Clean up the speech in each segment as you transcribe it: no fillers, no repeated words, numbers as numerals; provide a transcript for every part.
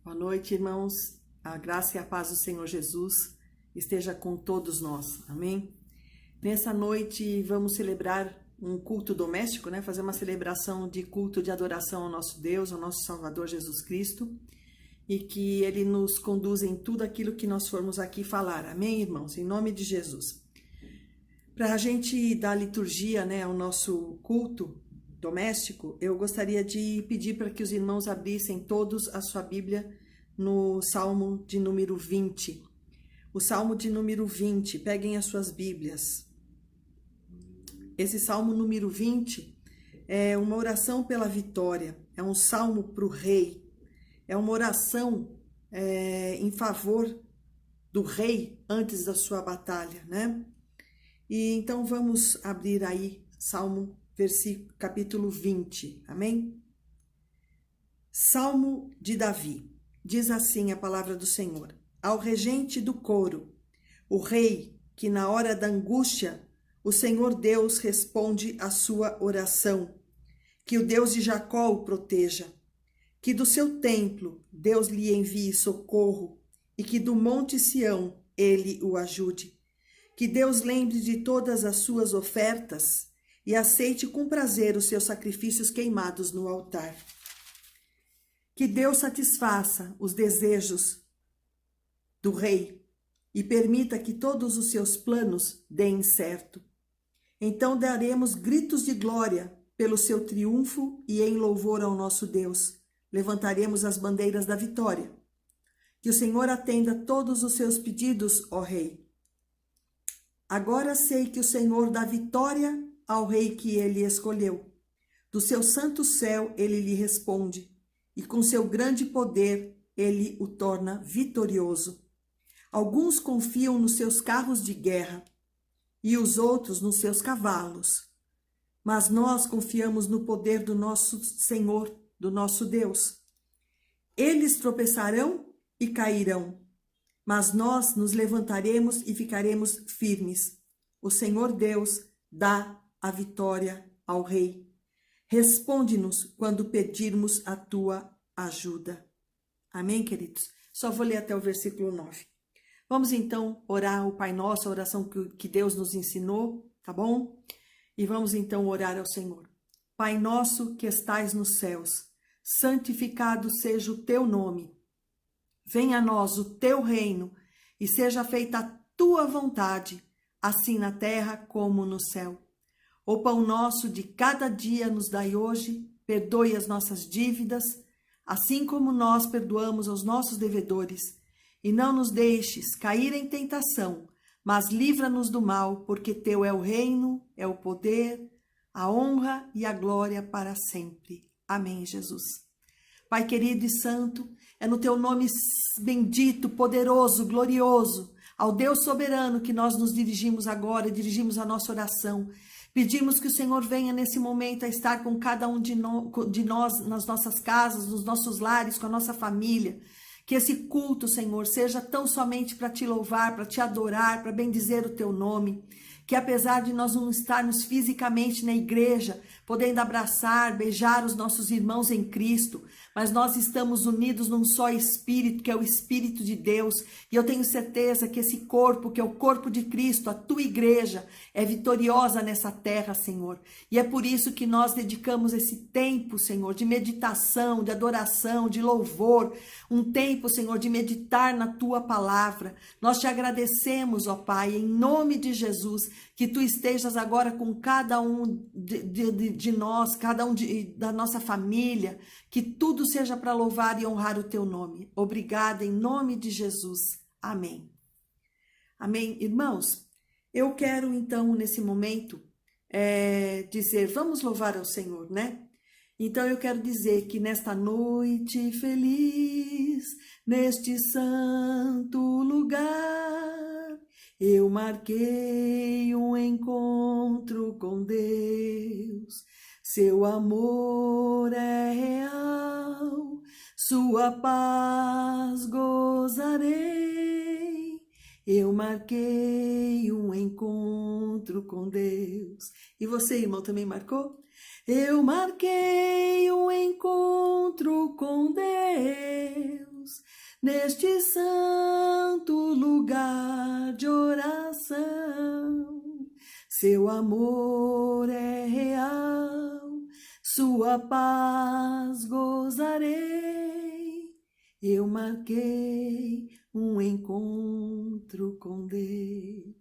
Boa noite, irmãos. A graça e a paz do Senhor Jesus esteja com todos nós. Amém? Nessa noite vamos celebrar um culto doméstico, né? Fazer uma celebração de culto de adoração ao nosso Deus, ao nosso Salvador Jesus Cristo, e que Ele nos conduza em tudo aquilo que nós formos aqui falar. Amém, irmãos? Em nome de Jesus. Para a gente dar liturgia, né, ao nosso culto doméstico, eu gostaria de pedir para que os irmãos abrissem todos a sua Bíblia no Salmo de número 20. O Salmo de número 20, peguem as suas Bíblias. Esse Salmo número 20 é uma oração pela vitória, é um salmo para o rei, é uma oração em favor do rei antes da sua batalha, né? E então vamos abrir aí Salmo, capítulo 20, amém? Salmo de Davi, diz assim a palavra do Senhor: ao regente do coro, o rei que na hora da angústia, o Senhor Deus responde à sua oração, que o Deus de Jacó o proteja, que do seu templo Deus lhe envie socorro e que do monte Sião ele o ajude, que Deus lembre de todas as suas ofertas e aceite com prazer os seus sacrifícios queimados no altar. Que Deus satisfaça os desejos do rei e permita que todos os seus planos deem certo. Então daremos gritos de glória pelo seu triunfo e em louvor ao nosso Deus. Levantaremos as bandeiras da vitória. Que o Senhor atenda todos os seus pedidos, ó rei. Agora sei que o Senhor dá vitória ao rei que ele escolheu. Do seu santo céu ele lhe responde, e com seu grande poder ele o torna vitorioso. Alguns confiam nos seus carros de guerra, e os outros nos seus cavalos. Mas nós confiamos no poder do nosso Senhor, do nosso Deus. Eles tropeçarão e cairão, mas nós nos levantaremos e ficaremos firmes. O Senhor Deus dá a vitória ao rei. Responde-nos quando pedirmos a tua ajuda. Amém, queridos? Só vou ler até o versículo 9. Vamos então orar o Pai Nosso, a oração que Deus nos ensinou, tá bom? E vamos então orar ao Senhor. Pai nosso que estais nos céus, santificado seja o teu nome. Venha a nós o teu reino e seja feita a tua vontade, assim na terra como no céu. O pão nosso de cada dia nos dai hoje, perdoe as nossas dívidas, assim como nós perdoamos aos nossos devedores. E não nos deixes cair em tentação, mas livra-nos do mal, porque teu é o reino, é o poder, a honra e a glória para sempre. Amém, Jesus. Pai querido e santo, é no teu nome bendito, poderoso, glorioso, ao Deus soberano que nós nos dirigimos agora, dirigimos a nossa oração. Pedimos que o Senhor venha nesse momento a estar com cada um de nós, nas nossas casas, nos nossos lares, com a nossa família. Que esse culto, Senhor, seja tão somente para te louvar, para te adorar, para bendizer o teu nome. Que apesar de nós não estarmos fisicamente na igreja, podendo abraçar, beijar os nossos irmãos em Cristo, mas nós estamos unidos num só Espírito, que é o Espírito de Deus, e eu tenho certeza que esse corpo, que é o corpo de Cristo, a tua igreja, é vitoriosa nessa terra, Senhor. E é por isso que nós dedicamos esse tempo, Senhor, de meditação, de adoração, de louvor, um tempo, Senhor, de meditar na tua palavra. Nós te agradecemos, ó Pai, em nome de Jesus, que tu estejas agora com cada um de nós, cada um da nossa família, que tudo seja para louvar e honrar o teu nome. Obrigada em nome de Jesus. Amém. Amém. Irmãos, eu quero então nesse momento dizer, vamos louvar ao Senhor, né? Então eu quero dizer que nesta noite feliz, neste santo lugar, eu marquei um encontro com Deus. Seu amor é real, sua paz gozarei. Eu marquei um encontro com Deus. E você, irmão, também marcou? Eu marquei um encontro com Deus neste santo lugar de oração. Seu amor é real, sua paz gozarei. Eu marquei um encontro com Deus.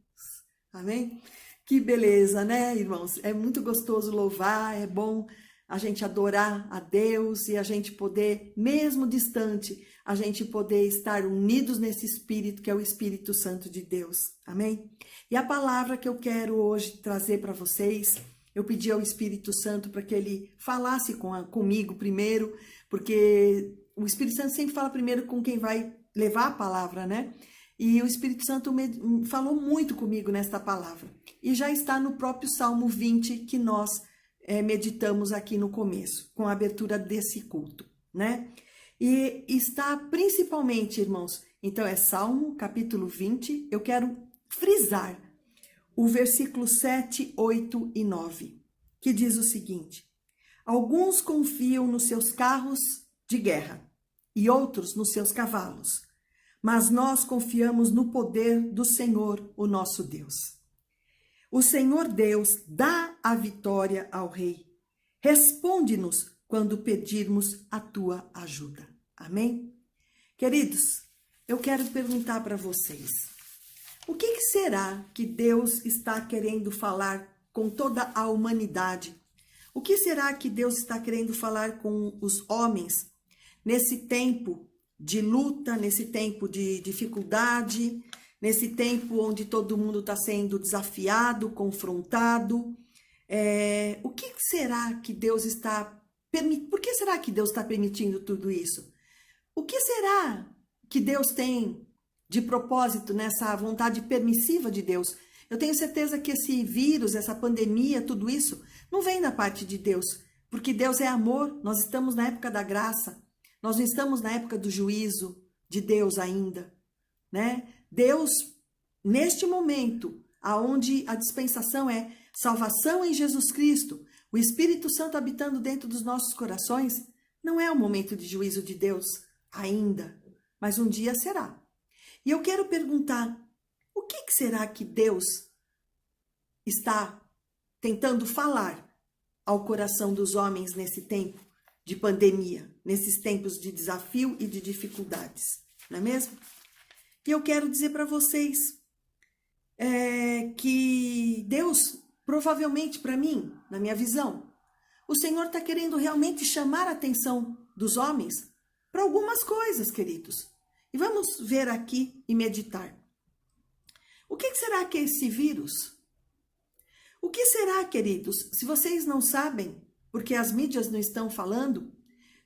Amém? Que beleza, né, irmãos? É muito gostoso louvar, é bom a gente adorar a Deus e a gente poder, mesmo distante, a gente poder estar unidos nesse Espírito, que é o Espírito Santo de Deus. Amém? E a palavra que eu quero hoje trazer para vocês, eu pedi ao Espírito Santo para que ele falasse comigo primeiro, porque o Espírito Santo sempre fala primeiro com quem vai levar a palavra, né? E o Espírito Santo falou muito comigo nesta palavra. E já está no próprio Salmo 20 que nós meditamos aqui no começo, com a abertura desse culto, né? E está principalmente, irmãos, então é Salmo capítulo 20, eu quero frisar o versículo 7, 8 e 9, que diz o seguinte: alguns confiam nos seus carros de guerra e outros nos seus cavalos, mas nós confiamos no poder do Senhor, o nosso Deus. O Senhor Deus dá a vitória ao rei. Responde-nos quando pedirmos a tua ajuda. Amém? Queridos, eu quero perguntar para vocês, o que será que Deus está querendo falar com toda a humanidade? O que será que Deus está querendo falar com os homens nesse tempo de luta, nesse tempo de dificuldade, nesse tempo onde todo mundo está sendo desafiado, confrontado? O que será que Deus está permitindo? Por que será que Deus está permitindo tudo isso? O que será que Deus tem de propósito nessa vontade permissiva de Deus? Eu tenho certeza que esse vírus, essa pandemia, tudo isso, não vem da parte de Deus, porque Deus é amor, nós estamos na época da graça, nós não estamos na época do juízo de Deus ainda, né? Deus, neste momento, aonde a dispensação é salvação em Jesus Cristo, o Espírito Santo habitando dentro dos nossos corações, não é o momento de juízo de Deus ainda, mas um dia será. E eu quero perguntar, o que será que Deus está tentando falar ao coração dos homens nesse tempo de pandemia, nesses tempos de desafio e de dificuldades, não é mesmo? E eu quero dizer para vocês que Deus, provavelmente para mim, na minha visão, o Senhor está querendo realmente chamar a atenção dos homens para algumas coisas, queridos. E vamos ver aqui e meditar. O que será que é esse vírus? O que será, queridos? Se vocês não sabem, porque as mídias não estão falando,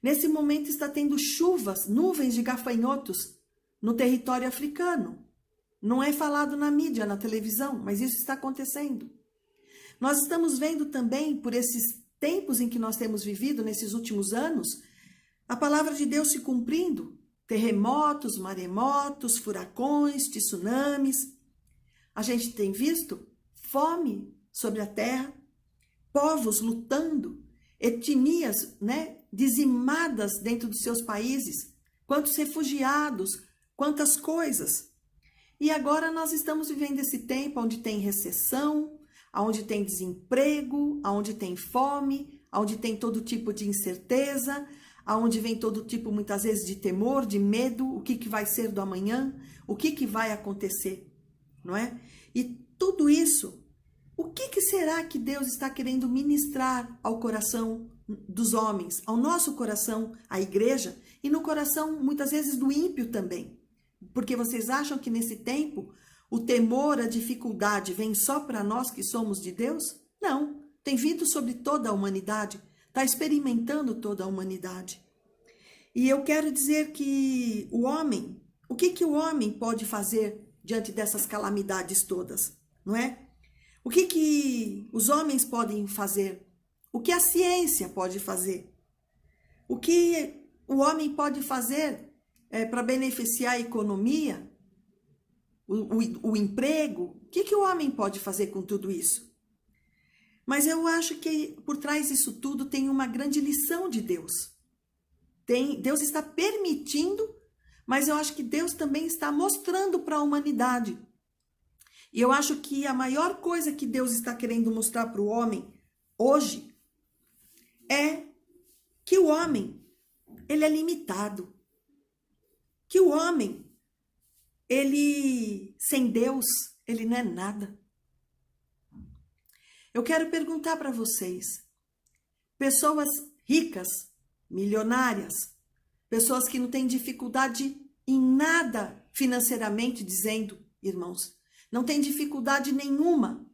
nesse momento está tendo chuvas, nuvens de gafanhotos no território africano. Não é falado na mídia, na televisão, mas isso está acontecendo. Nós estamos vendo também, por esses tempos em que nós temos vivido, nesses últimos anos, a palavra de Deus se cumprindo. Terremotos, maremotos, furacões, tsunamis. A gente tem visto fome sobre a terra, povos lutando, etnias, né, dizimadas dentro dos seus países, quantos refugiados, quantas coisas. E agora nós estamos vivendo esse tempo onde tem recessão, onde tem desemprego, onde tem fome, onde tem todo tipo de incerteza, onde vem todo tipo, muitas vezes, de temor, de medo, o que vai ser do amanhã, o que vai acontecer, não é? E tudo isso, o que será que Deus está querendo ministrar ao coração dos homens, ao nosso coração, à igreja, e no coração, muitas vezes, do ímpio também? Porque vocês acham que nesse tempo o temor, a dificuldade vem só para nós que somos de Deus? Não, tem vindo sobre toda a humanidade, está experimentando toda a humanidade. E eu quero dizer que o homem, o que o homem pode fazer diante dessas calamidades todas, não é? O que os homens podem fazer? O que a ciência pode fazer? O que o homem pode fazer para beneficiar a economia, o emprego? O que o homem pode fazer com tudo isso? Mas eu acho que por trás disso tudo tem uma grande lição de Deus. Deus está permitindo, mas eu acho que Deus também está mostrando para a humanidade. E eu acho que a maior coisa que Deus está querendo mostrar para o homem hoje é que o homem, ele é limitado. Que o homem, ele, sem Deus, ele não é nada. Eu quero perguntar para vocês, pessoas ricas, milionárias, pessoas que não têm dificuldade em nada financeiramente, dizendo, irmãos, não tem dificuldade nenhuma,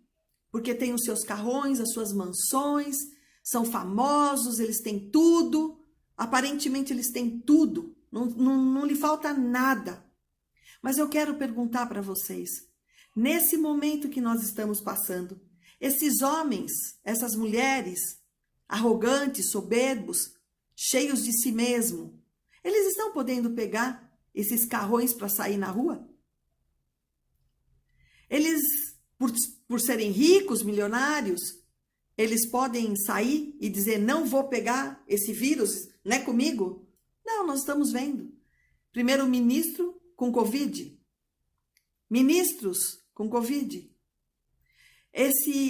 porque têm os seus carrões, as suas mansões, são famosos, eles têm tudo, aparentemente eles têm tudo, não lhe falta nada. Mas eu quero perguntar para vocês, nesse momento que nós estamos passando, esses homens, essas mulheres, arrogantes, soberbos, cheios de si mesmo, eles estão podendo pegar esses carrões para sair na rua? Eles, por serem ricos, milionários, eles podem sair e dizer, não vou pegar esse vírus, não é comigo? Não, nós estamos vendo. Primeiro-ministro com Covid. Ministros com Covid.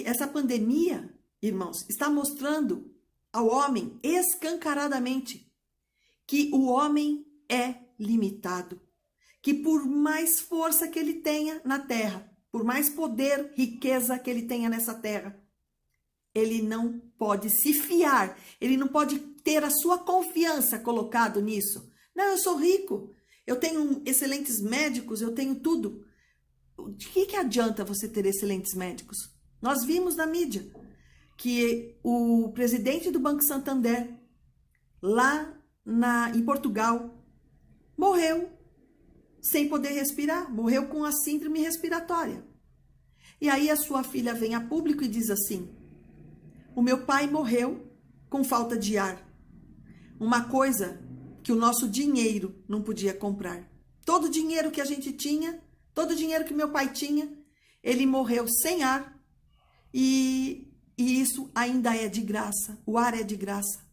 Essa pandemia, irmãos, está mostrando ao homem escancaradamente que o homem é limitado. Que por mais força que ele tenha na terra, por mais poder, riqueza que ele tenha nessa terra, ele não pode se fiar, ele não pode ter a sua confiança colocado nisso. Não, eu sou rico, eu tenho excelentes médicos, eu tenho tudo. De que adianta você ter excelentes médicos? Nós vimos na mídia que o presidente do Banco Santander, lá em Portugal, morreu sem poder respirar, morreu com a síndrome respiratória. E aí a sua filha vem a público e diz assim, o meu pai morreu com falta de ar. Uma coisa que o nosso dinheiro não podia comprar. Todo o dinheiro que a gente tinha, todo o dinheiro que meu pai tinha, ele morreu sem ar e isso ainda é de graça. O ar é de graça.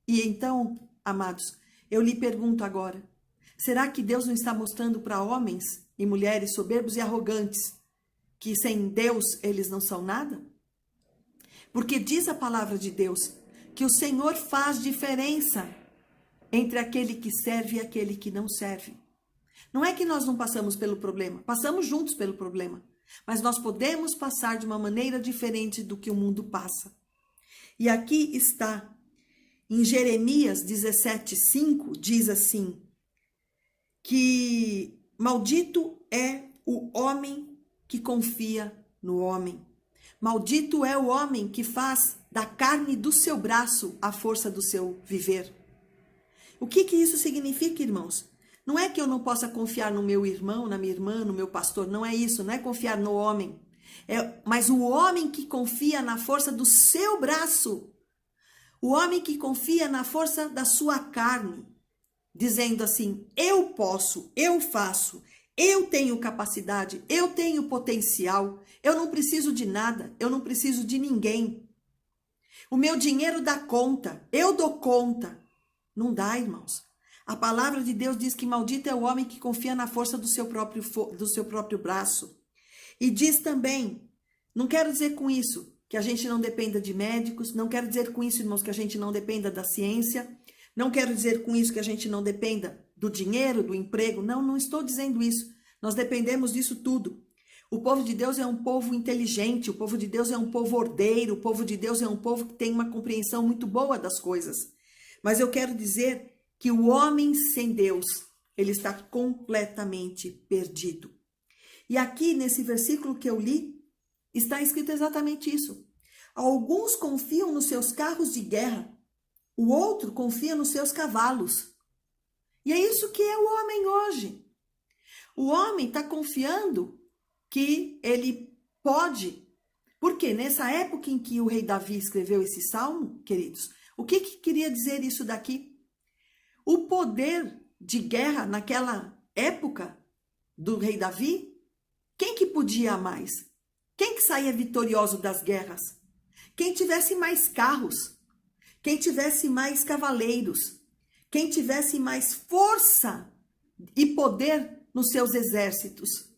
E então, amados, eu lhe pergunto agora, será que Deus não está mostrando para homens e mulheres soberbos e arrogantes que sem Deus eles não são nada? Porque diz a palavra de Deus que o Senhor faz diferença entre aquele que serve e aquele que não serve. Não é que nós não passamos pelo problema, passamos juntos pelo problema, mas nós podemos passar de uma maneira diferente do que o mundo passa. E aqui está, em Jeremias 17:5, diz assim, que maldito é o homem que confia no homem. Maldito é o homem que faz da carne do seu braço a força do seu viver. O que isso significa, irmãos? Não é que eu não possa confiar no meu irmão, na minha irmã, no meu pastor, não é isso, não é confiar no homem. Mas o homem que confia na força do seu braço, o homem que confia na força da sua carne, dizendo assim, eu posso, eu faço, eu tenho capacidade, eu tenho potencial, eu não preciso de nada, eu não preciso de ninguém. O meu dinheiro dá conta, eu dou conta. Não dá, irmãos. A palavra de Deus diz que maldito é o homem que confia na força do seu próprio braço. E diz também, não quero dizer com isso que a gente não dependa de médicos, não quero dizer com isso, irmãos, que a gente não dependa da ciência, não quero dizer com isso que a gente não dependa do dinheiro, do emprego. Não, não estou dizendo isso. Nós dependemos disso tudo. O povo de Deus é um povo inteligente, o povo de Deus é um povo ordeiro, o povo de Deus é um povo que tem uma compreensão muito boa das coisas. Mas eu quero dizer que o homem sem Deus, ele está completamente perdido. E aqui nesse versículo que eu li, está escrito exatamente isso. Alguns confiam nos seus carros de guerra, o outro confia nos seus cavalos. E é isso que é o homem hoje. O homem está confiando que ele pode. Porque nessa época em que o rei Davi escreveu esse salmo, queridos, o que queria dizer isso daqui? O poder de guerra naquela época do rei Davi, quem que podia mais? Quem que saía vitorioso das guerras? Quem tivesse mais carros, quem tivesse mais cavaleiros, quem tivesse mais força e poder nos seus exércitos.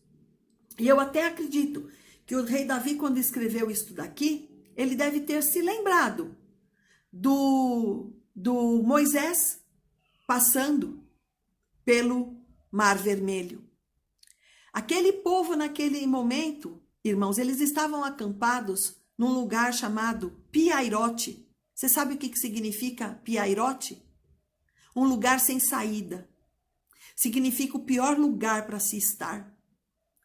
E eu até acredito que o rei Davi, quando escreveu isso daqui, ele deve ter se lembrado do Moisés passando pelo Mar Vermelho. Aquele povo naquele momento, irmãos, eles estavam acampados num lugar chamado Piairote. Você sabe o que significa Piairote? Um lugar sem saída. Significa o pior lugar para se estar,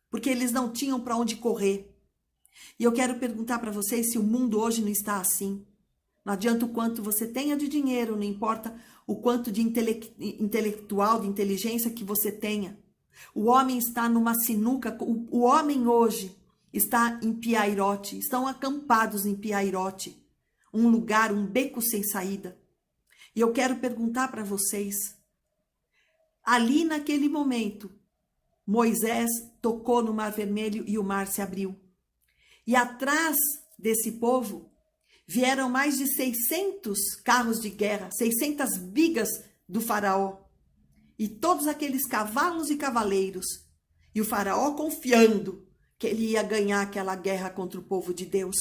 porque eles não tinham para onde correr. E eu quero perguntar para vocês se o mundo hoje não está assim. Não adianta o quanto você tenha de dinheiro, não importa o quanto de intelectual, de inteligência que você tenha. O homem está numa sinuca, o homem hoje está em Piairote, estão acampados em Piairote, um lugar, um beco sem saída. E eu quero perguntar para vocês, ali naquele momento, Moisés tocou no Mar Vermelho e o mar se abriu. E atrás desse povo vieram mais de 600 carros de guerra, 600 bigas do faraó. E todos aqueles cavalos e cavaleiros. E o faraó confiando que ele ia ganhar aquela guerra contra o povo de Deus.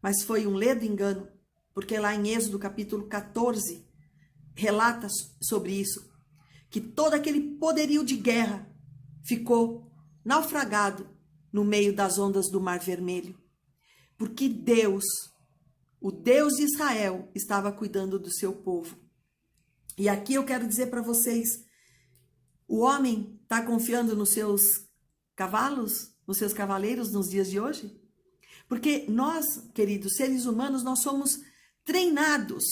Mas foi um ledo engano, porque lá em Êxodo capítulo 14, relata sobre isso, que todo aquele poderio de guerra ficou naufragado no meio das ondas do Mar Vermelho. Porque Deus, o Deus de Israel, estava cuidando do seu povo. E aqui eu quero dizer para vocês, o homem está confiando nos seus cavalos, nos seus cavaleiros nos dias de hoje? Porque nós, queridos seres humanos, nós somos treinados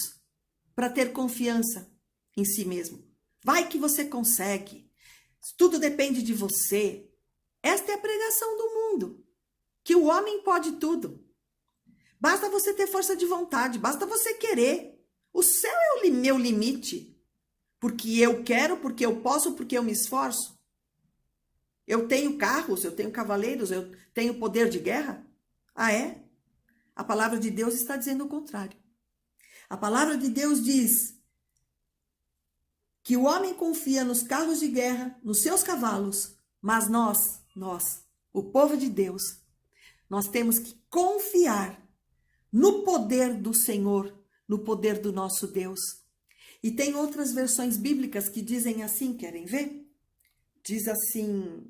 para ter confiança em si mesmo. Vai que você consegue. Tudo depende de você. Esta é a pregação do mundo. Que o homem pode tudo. Basta você ter força de vontade. Basta você querer. O céu é o meu limite. Porque eu quero, porque eu posso, porque eu me esforço. Eu tenho carros, eu tenho cavaleiros, eu tenho poder de guerra. Ah, é? A palavra de Deus está dizendo o contrário. A palavra de Deus diz que o homem confia nos carros de guerra, nos seus cavalos, mas nós, o povo de Deus, nós temos que confiar no poder do Senhor, no poder do nosso Deus. E tem outras versões bíblicas que dizem assim, querem ver? Diz assim: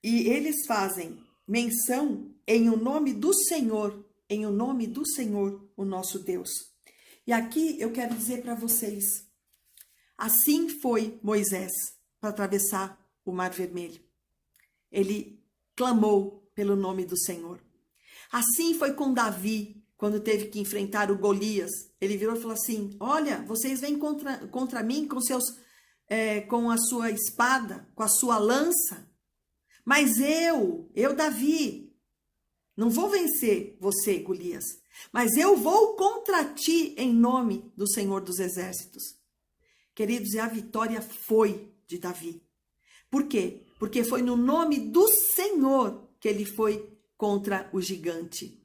e eles fazem menção em o nome do Senhor, o nosso Deus. E aqui eu quero dizer para vocês, assim foi Moisés para atravessar o Mar Vermelho. Ele clamou pelo nome do Senhor. Assim foi com Davi, quando teve que enfrentar o Golias. Ele virou e falou assim: olha, vocês vêm contra mim com a sua espada, com a sua lança. Mas eu, Davi, não vou vencer você, Golias. Mas eu vou contra ti em nome do Senhor dos Exércitos. Queridos, e a vitória foi de Davi. Por quê? Porque foi no nome do Senhor que ele foi contra o gigante.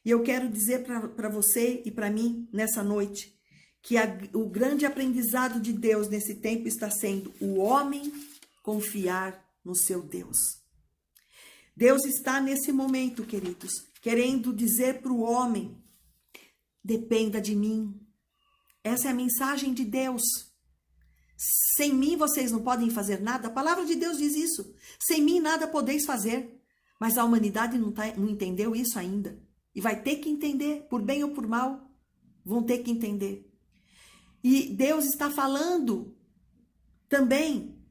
E eu quero dizer para você e para mim nessa noite que o grande aprendizado de Deus nesse tempo está sendo o homem confiar no seu Deus. Deus está nesse momento, queridos, querendo dizer para o homem: dependa de mim. Essa é a mensagem de Deus. Sem mim vocês não podem fazer nada. A palavra de Deus diz isso. Sem mim nada podeis fazer. Mas a humanidade não entendeu isso ainda. E vai ter que entender, por bem ou por mal, vão ter que entender. E Deus está falando também: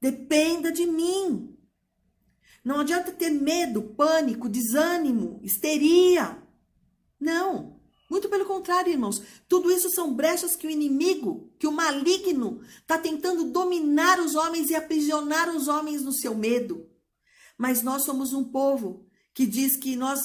dependa de mim. Não adianta ter medo, pânico, desânimo, histeria. Não. Muito pelo contrário, irmãos. Tudo isso são brechas que o inimigo, que o maligno, está tentando dominar os homens e aprisionar os homens no seu medo. Mas nós somos um povo que diz que nós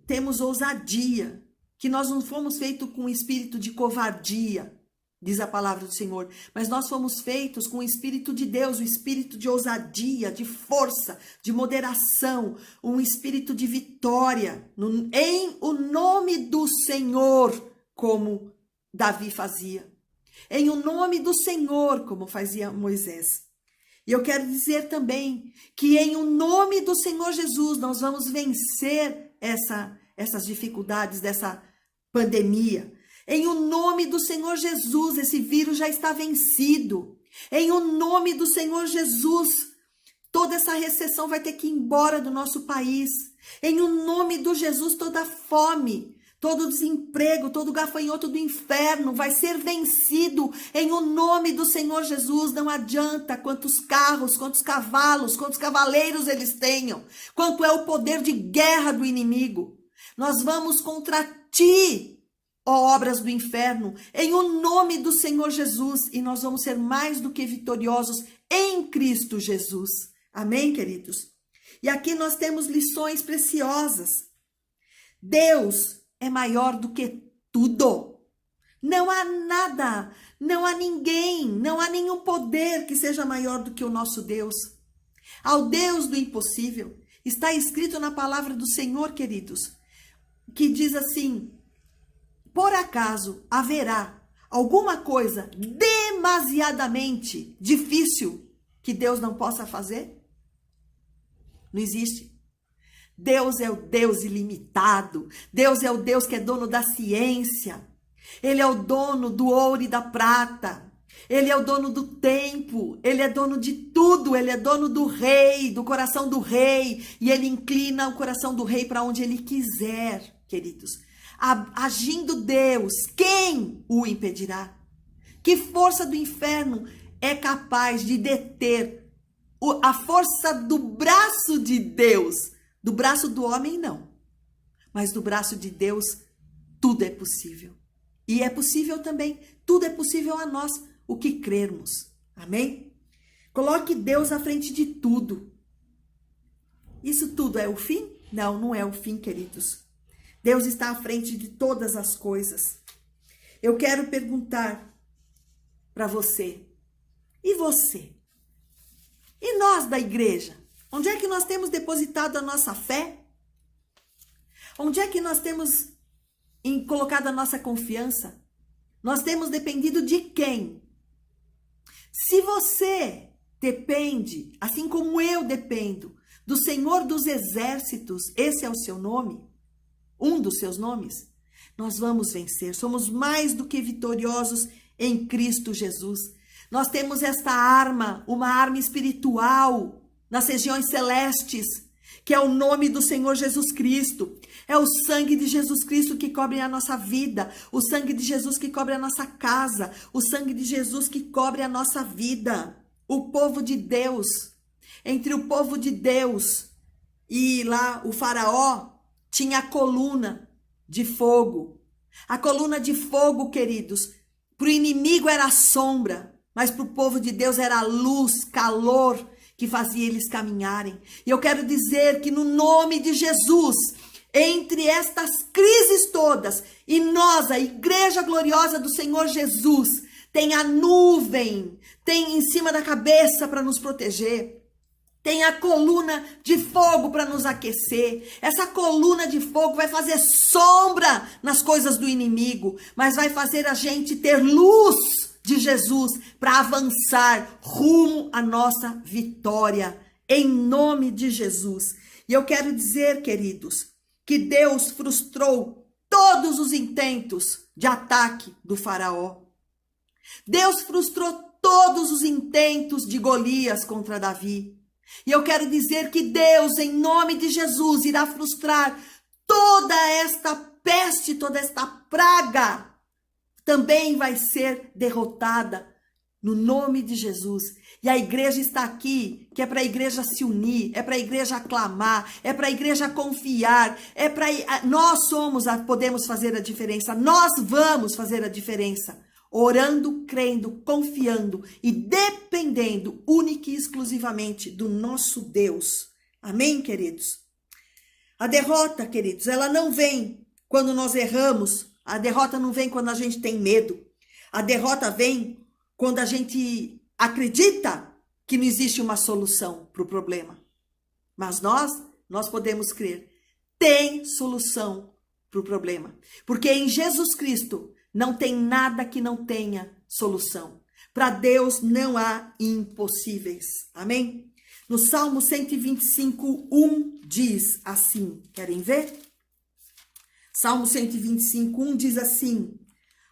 temos ousadia, que nós não fomos feitos com espírito de covardia. diz a palavra do Senhor, mas nós fomos feitos com o Espírito de Deus, o espírito de ousadia, de força, de moderação, um espírito de vitória, em o nome do Senhor, como Davi fazia, em o nome do Senhor, como fazia Moisés. E eu quero dizer também que em o nome do Senhor Jesus nós vamos vencer essas dificuldades dessa pandemia. Em o nome do Senhor Jesus, esse vírus já está vencido. Em o nome do Senhor Jesus, toda essa recessão vai ter que ir embora do nosso país. Em o nome do Jesus, toda fome, todo desemprego, todo gafanhoto do inferno vai ser vencido. Em o nome do Senhor Jesus, não adianta quantos carros, quantos cavalos, quantos cavaleiros eles tenham, quanto é o poder de guerra do inimigo. Nós vamos contra ti, ó obras do inferno, em o nome do Senhor Jesus, e nós vamos ser mais do que vitoriosos em Cristo Jesus. Amém, queridos? E aqui nós temos lições preciosas. Deus é maior do que tudo. Não há nada, não há ninguém, não há nenhum poder que seja maior do que o nosso Deus. Ao Deus do impossível, está escrito na palavra do Senhor, queridos, que diz assim: por acaso haverá alguma coisa demasiadamente difícil que Deus não possa fazer? Não existe. Deus é o Deus ilimitado. Deus é o Deus que é dono da ciência. Ele é o dono do ouro e da prata. Ele é o dono do tempo. Ele é dono de tudo. Ele é dono do rei, do coração do rei. E ele inclina o coração do rei para onde ele quiser, queridos. Agindo Deus, quem o impedirá? Que força do inferno é capaz de deter a força do braço de Deus? Do braço do homem, não. Mas do braço de Deus, tudo é possível. E é possível também, tudo é possível a nós, o que crermos. Amém? Coloque Deus à frente de tudo. Isso tudo é o fim? Não, não é o fim, queridos. Deus está à frente de todas as coisas. Eu quero perguntar para você, e você? E nós da igreja? Onde é que nós temos depositado a nossa fé? Onde é que nós temos colocado a nossa confiança? Nós temos dependido de quem? Se você depende, assim como eu dependo, do Senhor dos Exércitos, esse é o seu nome, um dos seus nomes, nós vamos vencer. Somos mais do que vitoriosos em Cristo Jesus. Nós temos esta arma, uma arma espiritual nas regiões celestes, que é o nome do Senhor Jesus Cristo. É o sangue de Jesus Cristo que cobre a nossa vida, o sangue de Jesus que cobre a nossa casa, o sangue de Jesus que cobre a nossa vida. O povo de Deus, entre o povo de Deus e lá o faraó, tinha a coluna de fogo. A coluna de fogo, queridos, para o inimigo era a sombra, mas para o povo de Deus era a luz, calor, que fazia eles caminharem. E eu quero dizer que no nome de Jesus, entre estas crises todas, e nós, a igreja gloriosa do Senhor Jesus, tem a nuvem, tem em cima da cabeça para nos proteger. Tem a coluna de fogo para nos aquecer. Essa coluna de fogo vai fazer sombra nas coisas do inimigo, mas vai fazer a gente ter luz de Jesus para avançar rumo à nossa vitória, em nome de Jesus. E eu quero dizer, queridos, que Deus frustrou todos os intentos de ataque do faraó. Deus frustrou todos os intentos de Golias contra Davi. E eu quero dizer que Deus, em nome de Jesus, irá frustrar toda esta peste, toda esta praga, também vai ser derrotada no nome de Jesus. E a igreja está aqui, que é para a igreja se unir, é para a igreja aclamar, é para a igreja confiar, nós podemos fazer a diferença, nós vamos fazer a diferença. Orando, crendo, confiando e dependendo única e exclusivamente do nosso Deus. Amém, queridos? A derrota, queridos, ela não vem quando nós erramos. A derrota não vem quando a gente tem medo. A derrota vem quando a gente acredita que não existe uma solução para o problema. Mas nós podemos crer, tem solução para o problema. Porque em Jesus Cristo não tem nada que não tenha solução. Para Deus não há impossíveis. Amém? No Salmo 125:1 diz assim, querem ver? Salmo 125:1 diz assim: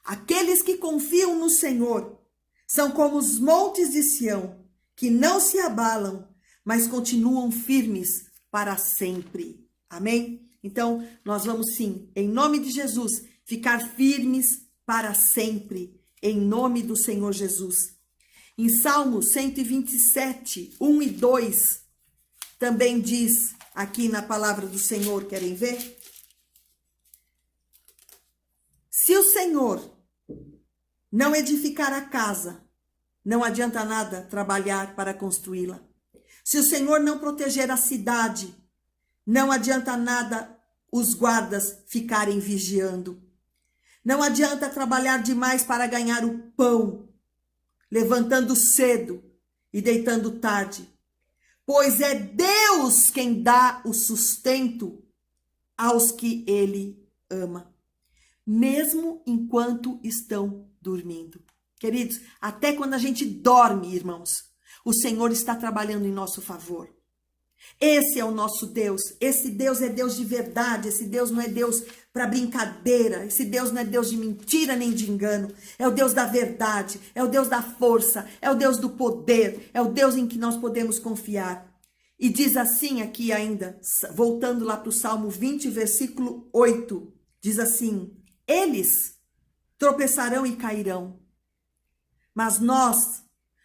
aqueles que confiam no Senhor são como os montes de Sião, que não se abalam, mas continuam firmes para sempre. Amém? Então, nós vamos sim, em nome de Jesus, ficar firmes para sempre, em nome do Senhor Jesus. Em Salmo 127:1 e 2, também diz aqui na palavra do Senhor, querem ver? Se o Senhor não edificar a casa, não adianta nada trabalhar para construí-la. Se o Senhor não proteger a cidade, não adianta nada os guardas ficarem vigiando. Não adianta trabalhar demais para ganhar o pão, levantando cedo e deitando tarde, pois é Deus quem dá o sustento aos que Ele ama, mesmo enquanto estão dormindo. Queridos, até quando a gente dorme, irmãos, o Senhor está trabalhando em nosso favor. Esse é o nosso Deus. Esse Deus é Deus de verdade. Esse Deus não é Deus para brincadeira. Esse Deus não é Deus de mentira nem de engano. É o Deus da verdade. É o Deus da força. É o Deus do poder. É o Deus em que nós podemos confiar. E diz assim aqui ainda, voltando lá para o Salmo 20, versículo 8. Diz assim: eles tropeçarão e cairão, mas nós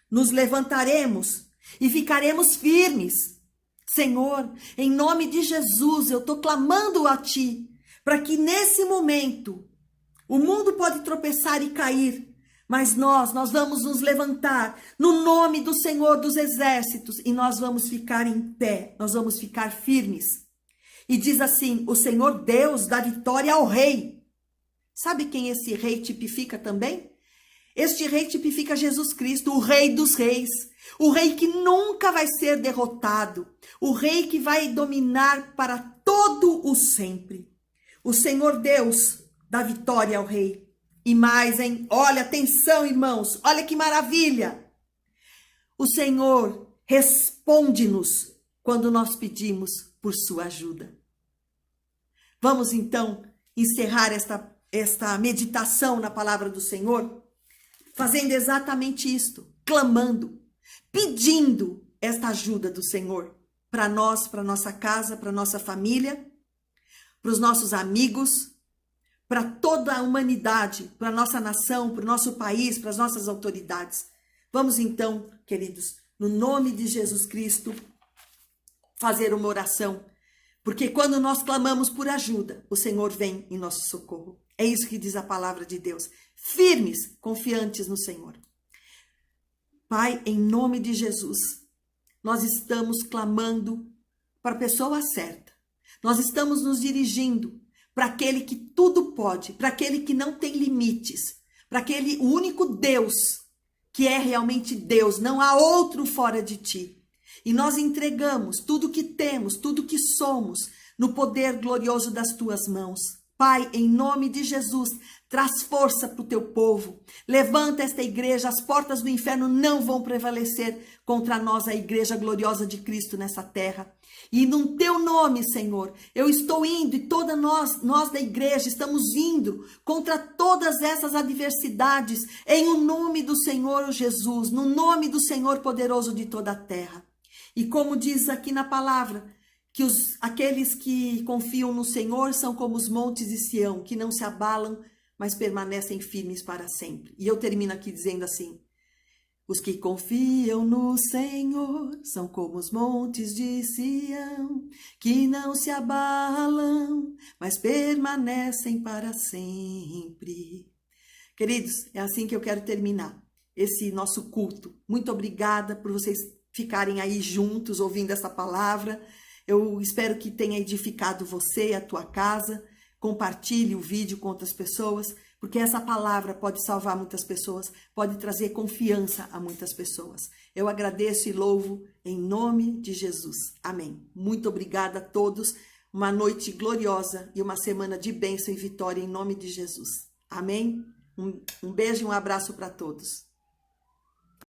nos levantaremos e ficaremos firmes. Senhor, em nome de Jesus, eu estou clamando a Ti, para que nesse momento, o mundo pode tropeçar e cair, mas nós vamos nos levantar no nome do Senhor dos Exércitos e nós vamos ficar em pé, nós vamos ficar firmes. E diz assim: o Senhor Deus dá vitória ao rei. Sabe quem esse rei tipifica também? Este rei tipifica Jesus Cristo, o Rei dos Reis, o Rei que nunca vai ser derrotado, o Rei que vai dominar para todo o sempre. O Senhor Deus dá vitória ao Rei. E mais, hein? Olha, atenção, irmãos, olha que maravilha! O Senhor responde-nos quando nós pedimos por sua ajuda. Vamos então encerrar esta meditação na palavra do Senhor, fazendo exatamente isto, clamando, pedindo esta ajuda do Senhor para nós, para nossa casa, para nossa família, para os nossos amigos, para toda a humanidade, para a nossa nação, para o nosso país, para as nossas autoridades. Vamos então, queridos, no nome de Jesus Cristo, fazer uma oração, porque quando nós clamamos por ajuda, o Senhor vem em nosso socorro. É isso que diz a palavra de Deus. Firmes, confiantes no Senhor. Pai, em nome de Jesus, nós estamos clamando para a pessoa certa. Nós estamos nos dirigindo para aquele que tudo pode, para aquele que não tem limites, para aquele o único Deus que é realmente Deus, não há outro fora de ti. E nós entregamos tudo que temos, tudo que somos, no poder glorioso das tuas mãos. Pai, em nome de Jesus, traz força para o teu povo. Levanta esta igreja, as portas do inferno não vão prevalecer contra nós, a igreja gloriosa de Cristo nessa terra. E no teu nome, Senhor, eu estou indo e toda nós da igreja estamos indo contra todas essas adversidades em o nome do Senhor Jesus, no nome do Senhor poderoso de toda a terra. E como diz aqui na palavra, que aqueles que confiam no Senhor são como os montes de Sião, que não se abalam, mas permanecem firmes para sempre. E eu termino aqui dizendo assim: os que confiam no Senhor são como os montes de Sião, que não se abalam, mas permanecem para sempre. Queridos, é assim que eu quero terminar esse nosso culto. Muito obrigada por vocês ficarem aí juntos ouvindo essa palavra. Eu espero que tenha edificado você e a tua casa. Compartilhe o vídeo com outras pessoas, porque essa palavra pode salvar muitas pessoas, pode trazer confiança a muitas pessoas. Eu agradeço e louvo em nome de Jesus. Amém. Muito obrigada a todos. Uma noite gloriosa e uma semana de bênção e vitória em nome de Jesus. Amém? Um beijo e um abraço para todos.